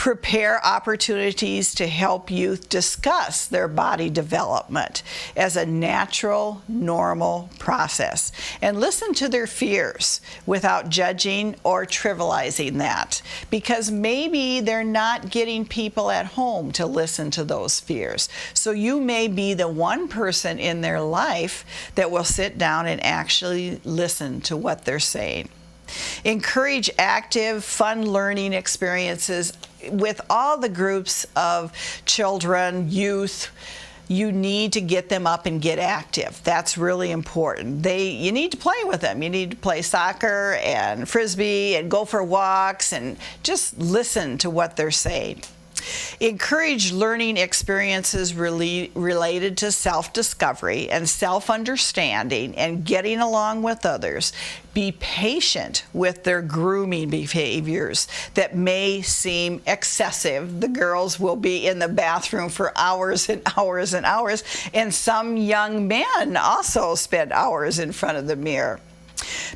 Prepare opportunities to help youth discuss their body development as a natural, normal process. And listen to their fears without judging or trivializing that, because maybe they're not getting people at home to listen to those fears. So you may be the one person in their life that will sit down and actually listen to what they're saying. Encourage active, fun learning experiences with all the groups of children, youth. You need to get them up and get active. That's really important. You need to play with them. You need to play soccer and frisbee and go for walks and just listen to what they're saying. Encourage learning experiences related to self-discovery and self-understanding and getting along with others. Be patient with their grooming behaviors that may seem excessive. The girls will be in the bathroom for hours and hours and hours, and some young men also spend hours in front of the mirror.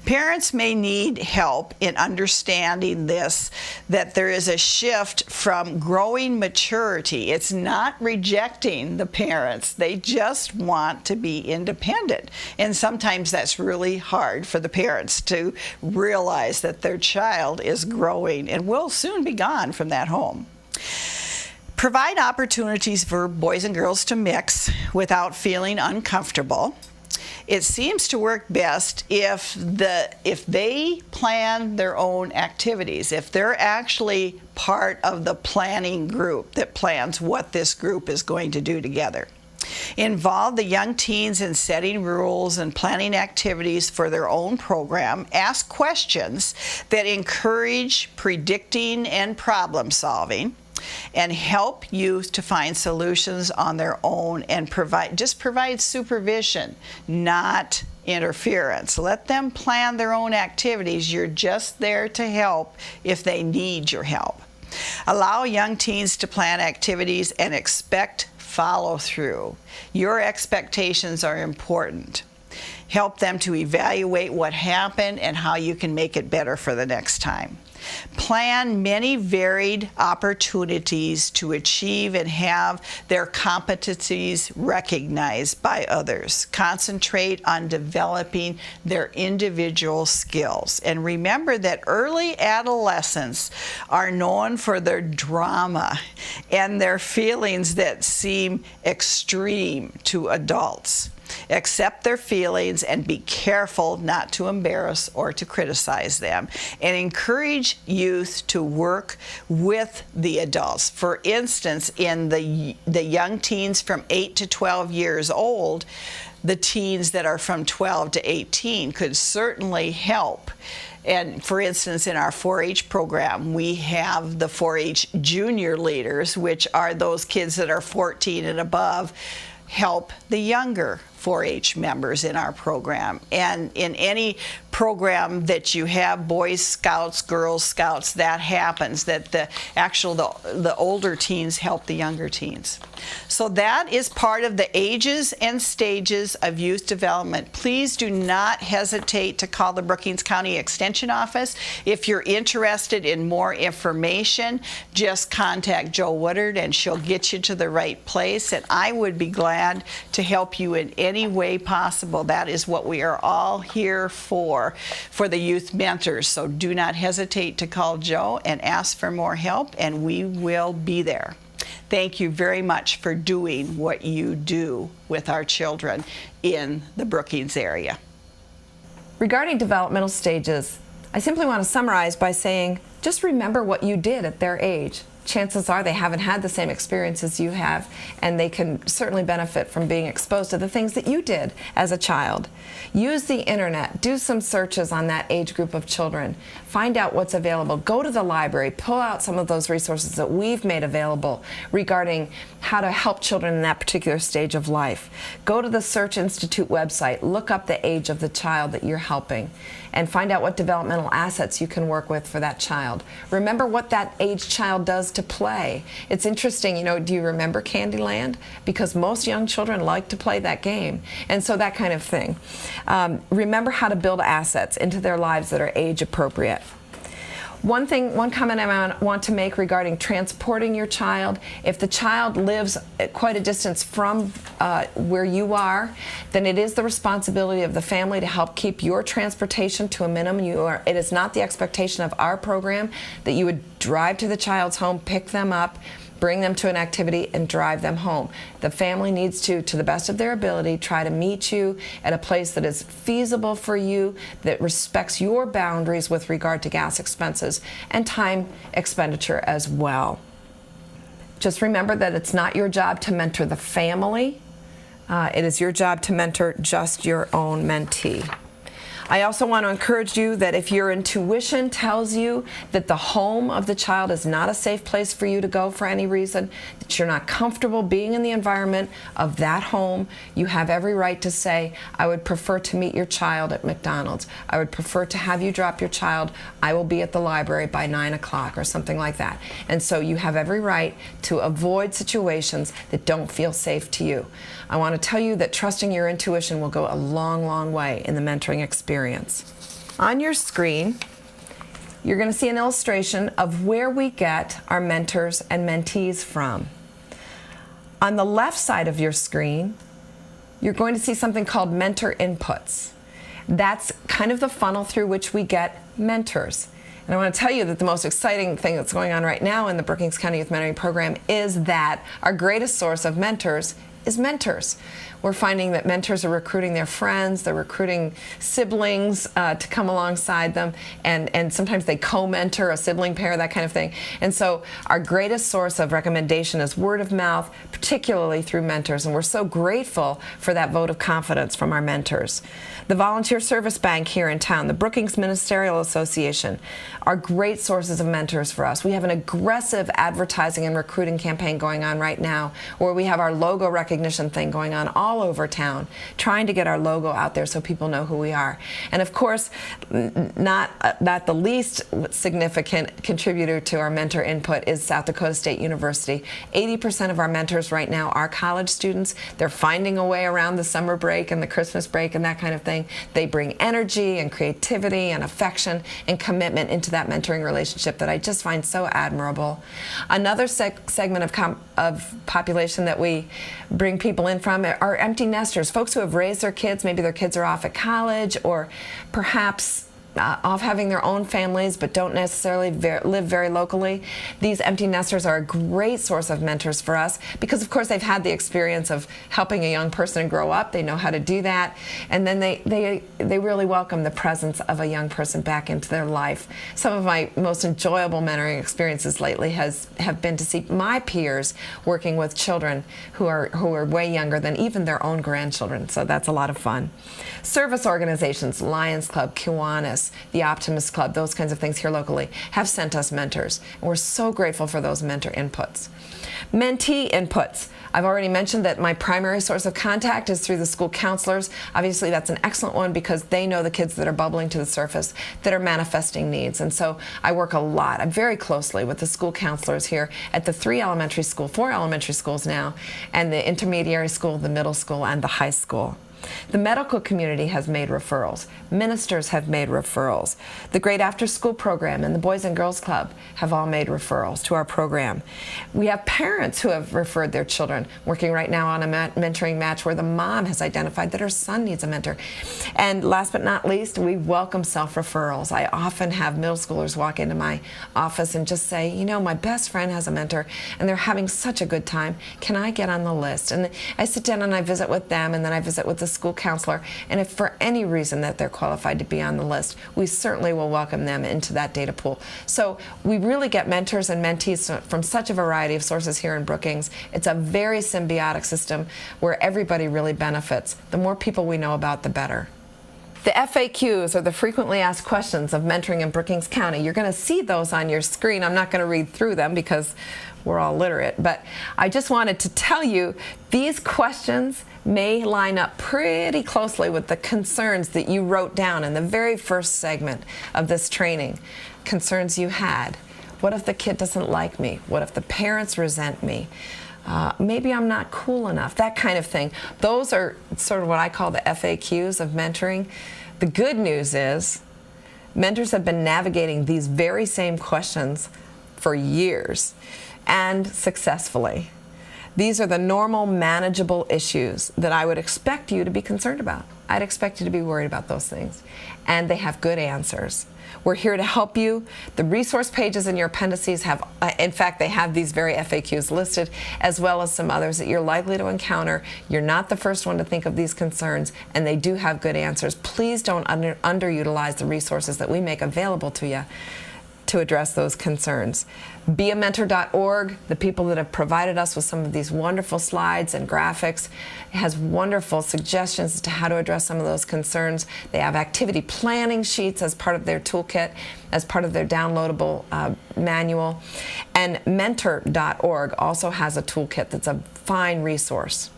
Parents may need help in understanding this, that there is a shift from growing maturity. It's not rejecting the parents. They just want to be independent. And sometimes that's really hard for the parents to realize that their child is growing and will soon be gone from that home. Provide opportunities for boys and girls to mix without feeling uncomfortable. It seems to work best if they plan their own activities, if they're actually part of the planning group that plans what this group is going to do together. Involve the young teens in setting rules and planning activities for their own program. Ask questions that encourage predicting and problem solving, and help youth to find solutions on their own, and provide supervision, not interference. Let them plan their own activities. You're just there to help if they need your help. Allow young teens to plan activities and expect follow-through. Your expectations are important. Help them to evaluate what happened and how you can make it better for the next time. Plan many varied opportunities to achieve and have their competencies recognized by others. Concentrate on developing their individual skills. And remember that early adolescents are known for their drama and their feelings that seem extreme to adults. Accept their feelings and be careful not to embarrass or to criticize them. And encourage youth to work with the adults. For instance, in the young teens from 8 to 12 years old, the teens that are from 12 to 18 could certainly help. And for instance, in our 4-H program, we have the 4-H junior leaders, which are those kids that are 14 and above, help the younger 4-H members in our program. And in any program that you have, Boys Scouts, Girls Scouts, that happens, that the older teens help the younger teens. So that is part of the ages and stages of youth development. Please do not hesitate to call the Brookings County Extension Office. If you're interested in more information, just contact Jo Woodard and she'll get you to the right place, and I would be glad to help you in any way possible. That is what we are all here for the youth mentors. So do not hesitate to call Jo and ask for more help, and we will be there. Thank you very much for doing what you do with our children in the Brookings area. Regarding developmental stages, I simply want to summarize by saying, just remember what you did at their age. Chances are they haven't had the same experiences you have, and they can certainly benefit from being exposed to the things that you did as a child. Use the internet. Do some searches on that age group of children. Find out what's available. Go to the library. Pull out some of those resources that we've made available regarding how to help children in that particular stage of life. Go to the Search Institute website. Look up the age of the child that you're helping, and find out what developmental assets you can work with for that child. Remember what that age child does to play. It's interesting, you know, do you remember Candyland? Because most young children like to play that game, and so that kind of thing. Remember how to build assets into their lives that are age appropriate. One comment I want to make regarding transporting your child: if the child lives at quite a distance from where you are, then it is the responsibility of the family to help keep your transportation to a minimum. It is not the expectation of our program that you would drive to the child's home, pick them up, bring them to an activity, and drive them home. The family needs to the best of their ability, try to meet you at a place that is feasible for you, that respects your boundaries with regard to gas expenses and time expenditure as well. Just remember that it's not your job to mentor the family. It is your job to mentor just your own mentee. I also want to encourage you that if your intuition tells you that the home of the child is not a safe place for you to go for any reason, that you're not comfortable being in the environment of that home, you have every right to say, I would prefer to meet your child at McDonald's. I would prefer to have you drop your child. I will be at the library by 9 o'clock or something like that. And so you have every right to avoid situations that don't feel safe to you. I want to tell you that trusting your intuition will go a long, long way in the mentoring experience. On your screen, you're going to see an illustration of where we get our mentors and mentees from. On the left side of your screen, you're going to see something called mentor inputs. That's kind of the funnel through which we get mentors. And I want to tell you that the most exciting thing that's going on right now in the Brookings County Youth Mentoring Program is that our greatest source of mentors is mentors. We're finding that mentors are recruiting their friends, they're recruiting siblings to come alongside them, and sometimes they co-mentor a sibling pair, that kind of thing. And so our greatest source of recommendation is word of mouth, particularly through mentors, and we're so grateful for that vote of confidence from our mentors. The Volunteer Service Bank here in town, the Brookings Ministerial Association, are great sources of mentors for us. We have an aggressive advertising and recruiting campaign going on right now, where we have our logo recognition thing going on all over town, trying to get our logo out there so people know who we are. And of course, not the least significant contributor to our mentor input is South Dakota State University. 80% of our mentors right now are college students. They're finding a way around the summer break and the Christmas break and that kind of thing. They bring energy and creativity and affection and commitment into that mentoring relationship that I just find so admirable. Another segment of population that we bring people in from are empty nesters, folks who have raised their kids. Maybe their kids are off at college, or perhaps off having their own families but don't necessarily live very locally. These empty nesters are a great source of mentors for us because, of course, they've had the experience of helping a young person grow up. They know how to do that, and then they really welcome the presence of a young person back into their life. Some of my most enjoyable mentoring experiences lately have been to see my peers working with children who are way younger than even their own grandchildren, so that's a lot of fun. Service organizations, Lions Club, Kiwanis, the Optimist Club, those kinds of things here locally have sent us mentors, and we're so grateful for those mentor inputs. Mentee inputs. I've already mentioned that my primary source of contact is through the school counselors. Obviously, that's an excellent one because they know the kids that are bubbling to the surface, that are manifesting needs. And so I work a lot. I'm very closely with the school counselors here at the 4 elementary schools now, and the intermediary school, the middle school, and the high school. The medical community has made referrals. Ministers have made referrals. The Great After School program and the Boys and Girls Club have all made referrals to our program. We have parents who have referred their children, working right now on a mentoring match where the mom has identified that her son needs a mentor. And last but not least, we welcome self-referrals. I often have middle schoolers walk into my office and just say, you know, my best friend has a mentor and they're having such a good time. Can I get on the list? And I sit down and I visit with them, and then I visit with the school counselor, and if for any reason that they're qualified to be on the list, we certainly will welcome them into that data pool. So we really get mentors and mentees from such a variety of sources here in Brookings. It's a very symbiotic system where everybody really benefits. The more people we know about, the better. The FAQs, or the frequently asked questions of mentoring in Brookings County, you're going to see those on your screen. I'm not going to read through them because we're all literate, but I just wanted to tell you these questions may line up pretty closely with the concerns that you wrote down in the very first segment of this training. Concerns you had. What if the kid doesn't like me? What if the parents resent me? Maybe I'm not cool enough, that kind of thing. Those are sort of what I call the FAQs of mentoring. The good news is Mentors have been navigating these very same questions for years, and successfully. These are the normal, manageable issues that I would expect you to be concerned about. I'd expect you to be worried about those things. And they have good answers. We're here to help you. The resource pages in your appendices have, in fact, they have these very FAQs listed, as well as some others that you're likely to encounter. You're not the first one to think of these concerns, and they do have good answers. Please don't underutilize the resources that we make available to you to address those concerns. BeAMentor.org, the people that have provided us with some of these wonderful slides and graphics, has wonderful suggestions as to how to address some of those concerns. They have activity planning sheets as part of their toolkit, as part of their downloadable manual. And Mentor.org also has a toolkit that's a fine resource.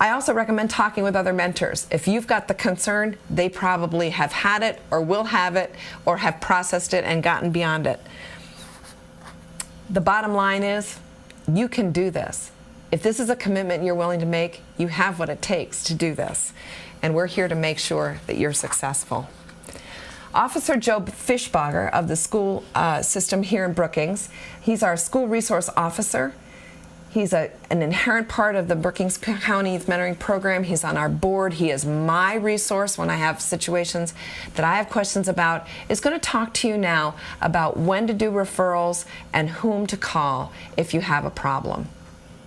I also recommend talking with other mentors. If you've got the concern, they probably have had it or will have it or have processed it and gotten beyond it. The bottom line is, you can do this. If this is a commitment you're willing to make, you have what it takes to do this. And we're here to make sure that you're successful. Officer Joe Fishbacher of the school system here in Brookings, he's our school resource officer. He's an inherent part of the Brookings County Youth Mentoring Program. He's on our board. He is my resource when I have situations that I have questions about. Is going to talk to you now about when to do referrals and whom to call if you have a problem.